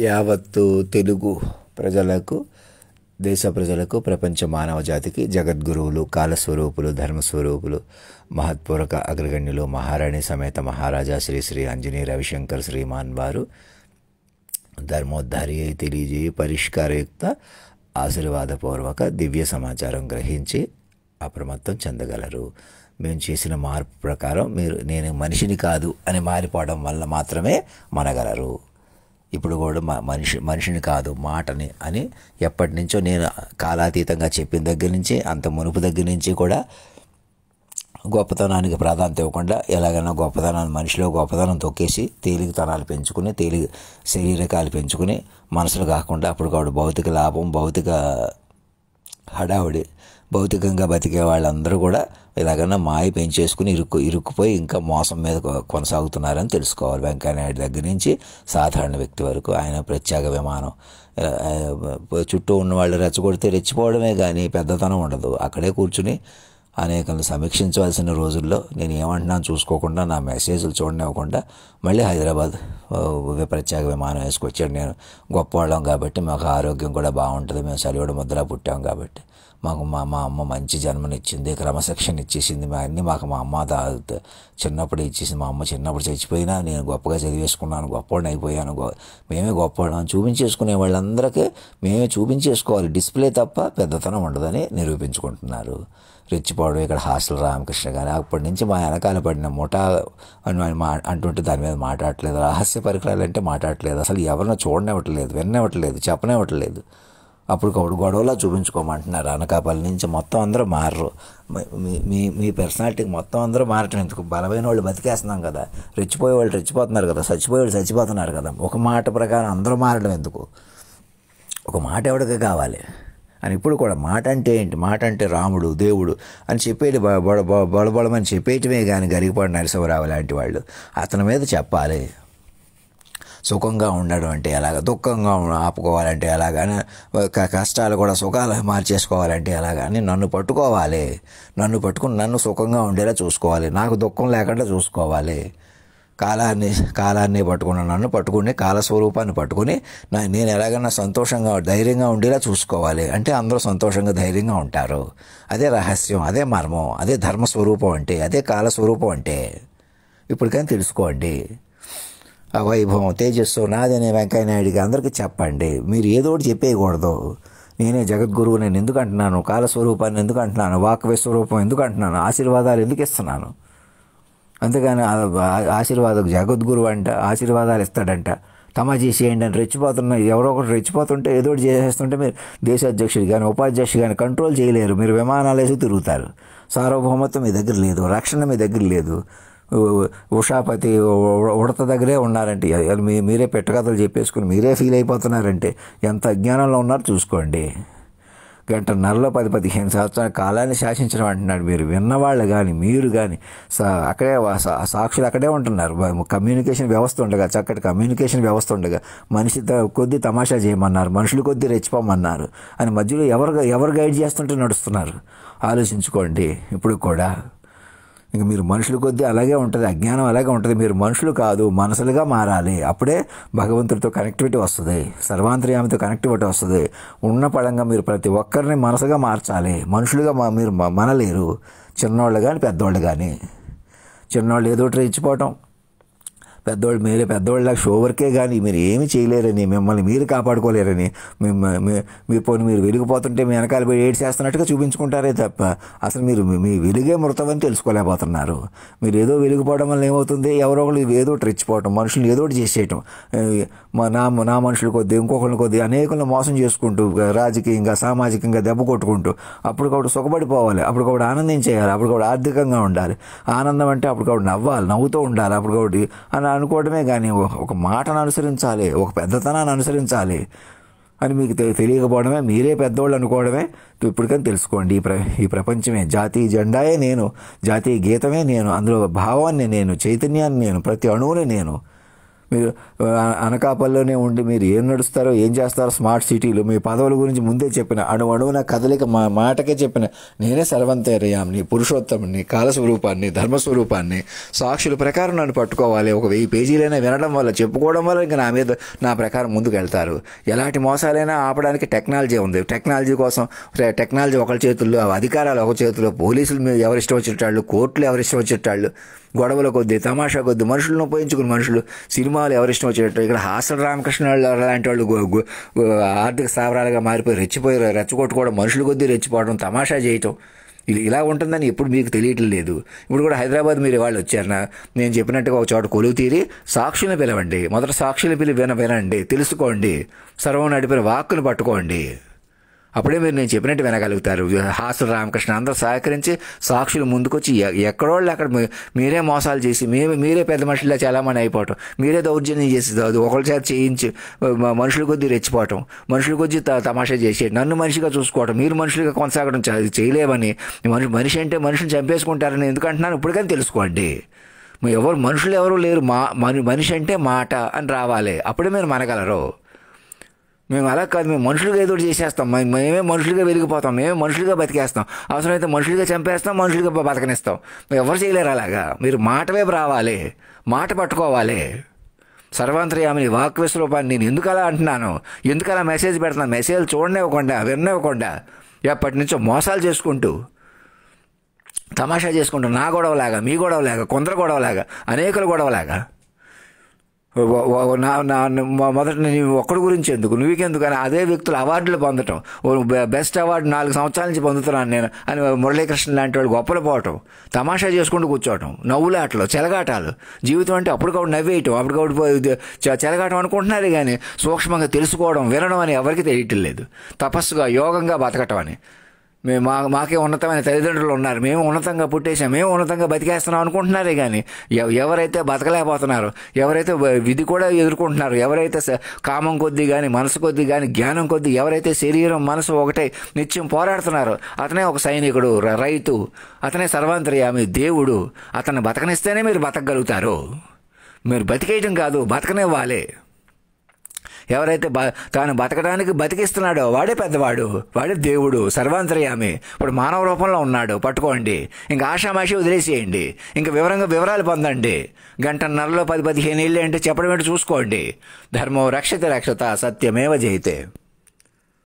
యావత్తు తెలుగు ప్రజలకు, దేశ ప్రజలకు, ప్రపంచ మానవ జాతికి జగద్గురువులు, కాలస్వరూపులు, ధర్మస్వరూపులు, మహత్పూర్వక అగ్రగణ్యులు, మహారాణి సమేత మహారాజా శ్రీ శ్రీ ఆంజనేయ రవిశంకర్ శ్రీమాన్ వారు ధర్మోద్ధారి అయి తెలియజేయి పరిష్కారయుక్త ఆశీర్వాదపూర్వక దివ్య సమాచారం గ్రహించి అప్రమత్తం చెందగలరు. మేము చేసిన మార్పు ప్రకారం నేను మనిషిని కాదు అని మారిపోవడం వల్ల మాత్రమే మనగలరు. ఇప్పుడు కూడా మనిషిని కాదు మాటని అని ఎప్పటి నుంచో నేను కాలాతీతంగా చెప్పిన దగ్గర నుంచి, అంత మునుపు దగ్గర నుంచి కూడా గొప్పతనానికి ప్రాధాన్యత ఇవ్వకుండా ఎలాగైనా గొప్పతనాన్ని, మనిషిలో గొప్పతనం తొక్కేసి తేలికతనాలు పెంచుకుని, శరీరకాలు పెంచుకుని మనసులు కాకుండా అప్పుడు భౌతిక లాభం, భౌతిక హడావుడి, భౌతికంగా బతికే వాళ్ళందరూ కూడా ఇలాగైనా మాయ పెంచేసుకుని ఇరుక్కుపోయి ఇంకా మోసం మీద కొనసాగుతున్నారని తెలుసుకోవాలి. వెంకయ్యనాయుడు దగ్గర నుంచి సాధారణ వ్యక్తి వరకు ఆయన ప్రత్యేక విమానం, చుట్టూ ఉన్న వాళ్ళు రెచ్చగొడితే రెచ్చిపోవడమే కానీ పెద్దతనం ఉండదు. అక్కడే కూర్చుని అనేకలను సమీక్షించవలసిన రోజుల్లో నేను ఏమంటున్నాను చూసుకోకుండా, నా మెసేజ్లు చూడనివ్వకుండా మళ్ళీ హైదరాబాద్ ప్రత్యేక విమానం వేసుకొచ్చాడు. నేను గొప్పవాళ్ళం కాబట్టి మాకు ఆరోగ్యం కూడా బాగుంటుంది, మేము చలివిడ ముద్ర పుట్టాం కాబట్టి మాకు మా అమ్మ మంచి జన్మనిచ్చింది, క్రమశిక్షణ ఇచ్చేసింది, అన్నీ మాకు మా అమ్మ చిన్నప్పుడు ఇచ్చేసింది. మా అమ్మ చిన్నప్పుడు చచ్చిపోయినా నేను గొప్పగా చదివేసుకున్నాను, గొప్పవాడిని అయిపోయాను, మేమే గొప్పవాళ్ళం చూపించేసుకునే వాళ్ళందరికీ మేమే చూపించేసుకోవాలి. డిస్ప్లే తప్ప పెద్దతనం ఉండదని నిరూపించుకుంటున్నారు. రెచ్చిపోవడం ఇక్కడ హాస్టల్ రామకృష్ణ కానీ అప్పటి నుంచి మా వెనకాల పడిన ముఠా అని అంటుంటే దాని మీద మాట్లాడట్లేదు. రహస్య పరికరాలు అంటే మాట్లాడట్లేదు, అసలు ఎవరినో చూడనివ్వట్లేదు, విననివ్వట్లేదు, చెప్పనివ్వట్లేదు. అప్పుడు గొడవలా చూపించుకోమంటున్నారు. అనకాపల్లి నుంచి మొత్తం అందరూ మారరు. మీ పర్సనాలిటీకి మొత్తం అందరూ మారటం ఎందుకు? బలమైన వాళ్ళు బతికేస్తున్నాం కదా, రెచ్చిపోయే వాళ్ళు రెచ్చిపోతున్నారు కదా, చచ్చిపోయే వాళ్ళు చచ్చిపోతున్నారు కదా. ఒక మాట ప్రకారం అందరూ మారడం ఎందుకు? ఒక మాట ఎవరికి కావాలి అని ఇప్పుడు కూడా మాట అంటే ఏంటి? మాట అంటే రాముడు, దేవుడు అని చెప్పేది బొడబొడమని చెప్పేయటమే కానీ గరికపాటి నరసింహరావు లాంటి వాళ్ళు అతని మీద చెప్పాలి. సుఖంగా ఉండడం అంటే ఎలాగ, దుఃఖంగా ఆపుకోవాలంటే ఎలాగని, కష్టాలు కూడా సుఖాలు మార్చేసుకోవాలంటే ఎలాగని నన్ను పట్టుకోవాలి. నన్ను పట్టుకుని నన్ను సుఖంగా ఉండేలా చూసుకోవాలి, నాకు దుఃఖం లేకుండా చూసుకోవాలి. కాలాన్ని పట్టుకున్న నన్ను పట్టుకుని, కాలస్వరూపాన్ని పట్టుకుని నేను ఎలాగైనా సంతోషంగా ధైర్యంగా ఉండేలా చూసుకోవాలి. అంటే అందరూ సంతోషంగా ధైర్యంగా ఉంటారు. అదే రహస్యం, అదే మర్మం, అదే ధర్మస్వరూపం అంటే, అదే కాలస్వరూపం అంటే. ఇప్పటికైనా తెలుసుకోండి. ఆ వైభవం, తేజస్సు నాదనే వెంకయ్యనాయుడికి అందరికీ చెప్పండి. మీరు ఏదో ఒకటి చెప్పేయకూడదు. నేనే జగద్గురువు, నేను ఎందుకు అంటున్నాను, కాలస్వరూపాన్ని ఎందుకు అంటున్నాను, వాక్వే స్వరూపం ఎందుకు అంటున్నాను, ఆశీర్వాదాలు ఎందుకు ఇస్తున్నాను. అంతేగాని ఆశీర్వాదం జగద్గురువు అంట, ఆశీర్వాదాలు ఇస్తాడంట, తమా చేసేయండి అని ఎవరో ఒకటి రెచ్చిపోతుంటే ఏదో ఒకటి చేసేస్తుంటే మీరు దేశాధ్యక్షుడు కానీ ఉపాధ్యక్షుడు కానీ కంట్రోల్ చేయలేరు. మీరు విమానాలు వేసి తిరుగుతారు. సార్వభౌమత్వం మీ దగ్గర లేదు, రక్షణ మీ దగ్గర లేదు. ఉషాపతి ఉడత దగ్గరే ఉన్నారంటే, మీరే పెట్టకథలు చెప్పేసుకుని మీరే ఫీల్ అయిపోతున్నారంటే ఎంత అజ్ఞానంలో ఉన్నారో చూసుకోండి. గంటన్నరలో 10-15 సంవత్సరాల కాలాన్ని శాసించడం అంటున్నాడు. మీరు విన్నవాళ్ళు కానీ మీరు కానీ అక్కడే సాక్షులు అక్కడే ఉంటున్నారు. కమ్యూనికేషన్ వ్యవస్థ ఉండగా, చక్కటి కమ్యూనికేషన్ వ్యవస్థ ఉండగా మనిషి కొద్దీ తమాషా చేయమన్నారు, మనుషులు కొద్దీ రెచ్చిపోమన్నారు అని మధ్యలో ఎవరు గైడ్ చేస్తుంటే నడుస్తున్నారు. ఆలోచించుకోండి. ఇప్పుడు కూడా ఇంక మీరు మనుషుల కొద్దీ అలాగే ఉంటుంది, అజ్ఞానం అలాగే ఉంటుంది. మీరు మనుషులు కాదు, మనసులుగా మారాలి. అప్పుడే భగవంతుడితో కనెక్టివిటీ వస్తుంది, సర్వాంతర్యామితో కనెక్టివిటీ వస్తుంది. ఉన్న పడంగా మీరు ప్రతి ఒక్కరిని మనసుగా మార్చాలి. మనుషులుగా మీరు మనలేరు. చిన్నోళ్ళు కానీ పెద్దోళ్ళు కానీ. చిన్నోళ్ళు ఏదో రెచ్చిపోవటం, పెద్దోళ్ళు మీరే పెద్దోళ్ళకి షో వర్కే కానీ మీరు ఏమి చేయలేరని, మిమ్మల్ని మీరు కాపాడుకోలేరని, మీరు వెలిగిపోతుంటే మీ వెనకాల పోయి ఏడ్ చేస్తున్నట్టుగా చూపించుకుంటారే తప్ప అసలు మీ వెలుగే మృతమని తెలుసుకోలేకపోతున్నారు. మీరు ఏదో వెలిగిపోవడం వల్ల ఏమవుతుంది, ఎవరో ఒకరు ఏదో ఒకటి రెచ్చిపోవటం, మనుషులు ఏదో ఒకటి చేసేయటం, నా మనుషుల కొద్దీ ఇంకొకరిని కొద్దీ అనేకులను మోసం చేసుకుంటూ, రాజకీయంగా సామాజికంగా దెబ్బ కొట్టుకుంటూ అప్పటికప్పుడు సుఖపడిపోవాలి, అప్పటికప్పుడు ఆనందం చేయాలి, అప్పటికప్పుడు ఆర్థికంగా ఉండాలి. ఆనందం అంటే అప్పటికప్పుడు నవ్వాలి, నవ్వుతూ ఉండాలి అప్పటికప్పుడు అని అనుకోవడమే కానీ ఒక మాటను అనుసరించాలి, ఒక పెద్దతనాన్ని అనుసరించాలి అని మీకు తెలియకపోవడమే, మీరే పెద్దోళ్ళు అనుకోవడమే. ఇప్పటికని తెలుసుకోండి. ఈ ప్రపంచమే, జాతీయ జెండాయే నేను, జాతీయ గీతమే నేను, అందులో భావాన్ని నేను, చైతన్యాన్ని నేను, ప్రతి అణువుని నేను. మీరు అనకాపల్లిలోనే ఉండి మీరు ఏం నడుస్తారో ఏం చేస్తారో స్మార్ట్ సిటీలు మీ పదవుల గురించి ముందే చెప్పిన అణువణువున కదలిక మాటకే చెప్పిన నేనే సర్వంతర్యామిని, పురుషోత్తముని, కాలస్వరూపాన్ని, ధర్మస్వరూపాన్ని, సాక్షుల ప్రకారం నన్ను పట్టుకోవాలి. ఒక 1000 పేజీలైనా వినడం వల్ల, చెప్పుకోవడం వల్ల ఇంకా నా ప్రకారం ముందుకు వెళ్తారు. ఎలాంటి మోసాలైనా ఆపడానికి టెక్నాలజీ ఉంది. టెక్నాలజీ కోసం టెక్నాలజీ ఒకరి చేతుల్లో, అధికారాలు ఒక చేతుల్లో, పోలీసులు మీద ఎవరిష్టం వచ్చేటాళ్ళు, కోర్టులు ఎవరిష్టం వచ్చేటాళ్ళు, గొడవల కొద్దీ, తమాషా కొద్దీ మనుషులను ఉపయోగించుకుని మనుషులు, సినిమాలు ఎవరిష్టం వచ్చేటట్టు. ఇక్కడ హాసల రామకృష్ణ లాంటి వాళ్ళు ఆర్థిక స్థావరాలుగా మారిపోయి రెచ్చగొట్టుకోవడం, మనుషుల కొద్దీ రెచ్చిపోవడం, తమాషా చేయటం, ఇలా ఉంటుందని ఎప్పుడు మీకు తెలియటం లేదు. ఇప్పుడు కూడా హైదరాబాద్ మీరు వాళ్ళు వచ్చారు, నేను చెప్పినట్టుగా ఒక చోట కొలువు తీరి సాక్షులను పిలవండి. మొదట సాక్షులు వినండి, తెలుసుకోండి, సర్వం నడిపిన వాక్కును పట్టుకోండి. అప్పుడే మీరు నేను చెప్పినట్టు వినగలుగుతారు. హాసల రామకృష్ణ అందరూ సహకరించి సాక్షులు ముందుకొచ్చి ఎక్కడోళ్ళు అక్కడ మీరే మోసాలు చేసి మీరే పెద్ద మనుషుల్లో చాలామంది అయిపోవటం, మీరే దౌర్జన్యం చేసి ఒకరి చేత చేయించి మనుషుల కొద్దీ రెచ్చిపోవటం, మనుషుల కొద్దీ తమాషా చేసి నన్ను మనిషిగా చూసుకోవటం, మీరు మనుషులుగా కొనసాగడం చేయలేమని, మనిషి అంటే మనిషిని చంపేసుకుంటారని ఎందుకంటున్నాను ఇప్పటికైనా తెలుసుకోండి. మనుషులు ఎవరు లేరు, మనిషి అంటే మాట అని రావాలి. అప్పుడే మీరు మనగలరు. మేము అలా కాదు, మేము మనుషులుగా ఏదో చేసేస్తాం, మేమే మనుషులుగా వెలిగిపోతాం, మేమే మనుషులుగా బతికేస్తాం, అవసరమైతే మనుషులుగా చంపేస్తాం, మనుషులుగా బతకనిస్తాం. ఎవరు చేయలేరు అలాగా. మీరు మాట వైపు రావాలి, మాట పట్టుకోవాలి. సర్వాంతర్యామిని వాక్ విశ్వరూపాన్ని నేను ఎందుకు అలా అంటున్నాను, ఎందుకు అలా మెసేజ్ పెడుతున్నాను, మెసేజ్ చూడనివ్వకుండా విననివ్వకుండా ఎప్పటి నుంచో మోసాలు చేసుకుంటూ తమాషా చేసుకుంటూ నా గొడవలాగా, మీ గొడవలాగా, కొందరు గొడవలాగా, అనేకుల గొడవలాగా మొదట నీవు ఒక్కడి గురించి ఎందుకు, నువ్వుకెందుకు అని అదే వ్యక్తులు అవార్డులు పొందటం, బెస్ట్ అవార్డు 4 సంవత్సరాల నుంచి పొందుతున్నాను నేను అని మురళీకృష్ణ లాంటి వాళ్ళు గొప్పలు పోవటం, తమాషా చేసుకుంటూ కూర్చోవటం, నవ్వులాటలు, చెలగాటాలు. జీవితం అంటే అప్పటికప్పుడు నవ్వేయటం, అప్పటికప్పుడు చెలగాటం అనుకుంటున్నారే కానీ సూక్ష్మంగా తెలుసుకోవడం, వినడం అని ఎవరికి తెలియటం లేదు. తపస్సుగా, యోగంగా బతకటం అని. మాకే ఉన్నతమైన తల్లిదండ్రులు ఉన్నారు, మేము ఉన్నతంగా పుట్టేసాం, మేము ఉన్నతంగా బతికేస్తున్నాం అనుకుంటున్నారే కానీ ఎవరైతే బతకలేకపోతున్నారో, ఎవరైతే విధి కూడా ఎదుర్కొంటున్నారో, ఎవరైతే కామం కొద్దీ కానీ, మనసు కొద్దీ కానీ, జ్ఞానం కొద్దీ ఎవరైతే శరీరం మనసు ఒకటే నిత్యం పోరాడుతున్నారో అతనే ఒక సైనికుడు, రైతు, అతనే సర్వాంతర్యామి, దేవుడు. అతన్ని బతకనిస్తేనే మీరు బతకగలుగుతారు. మీరు బతికేయటం కాదు, బతకనివ్వాలి. ఎవరైతే తాను బతకడానికి బతికిస్తున్నాడో వాడే పెద్దవాడు, వాడే దేవుడు, సర్వాంతర్యామి. ఇప్పుడు మానవ రూపంలో ఉన్నాడు, పట్టుకోండి. ఇంకా ఆషామాషి వదిలేసేయండి. ఇంకా వివరాలు పొందండి. 1.5 గంటలో 10-15 ఏళ్ళు అంటే చెప్పడం ఏంటి చూసుకోండి. ధర్మో రక్షత రక్షత సత్యమేవ జయతే.